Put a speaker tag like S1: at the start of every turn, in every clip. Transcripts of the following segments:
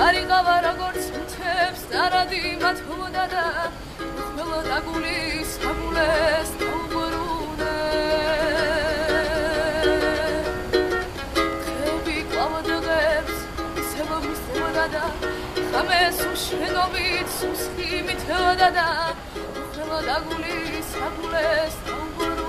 S1: არიყავა როგორც მთებს წარადი მათ ჰოდადა ყველა დაგულის გაგულეს დაუბრუნე ხეები ყვავდღებს ისევ მისევდადა ხამეს უშენობით სუსხიმით ჰოდადა ყველა დაგულის გაგულეს დაუბრუნე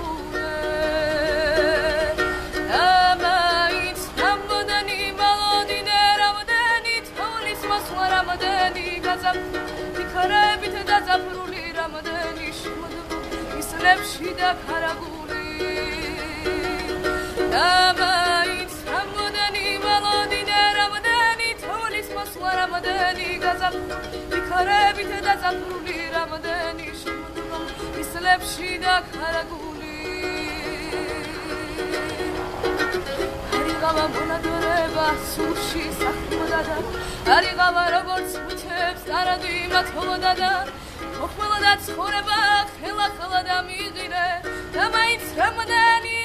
S1: იქარებით დაზაფრული რამადანი შემოდგა ისლებში და ქარაგული ამაიც რამადანი მალოდინე რამადანი თოლის მოსვლა რამადანი გაზაფრული იქარებით დაზაფრული რამადანი შემოდგა ისლებში და ქარაგული არიღავა მონადირება სულში საქმოდადა არიღავა როგორც მთებს წარადი მათ ჰოდადა მოხმელა და ცხოვრება ხელახლა და მიღირე და მაინც რამადანი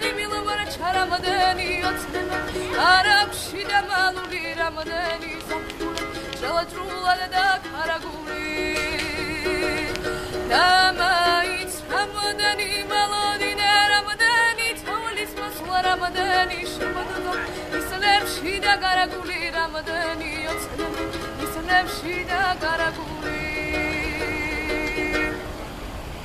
S1: ღიმილობარა ჩარამადანი ოცნება არაფში და მალული რამადანი საფრთხე ჭელაჭრულა და ქარაგული და მაინც რამადანი რამადანი შემოდგა ისლებში და გარაგული რამადანი ოცნება ისლებში და გარაგული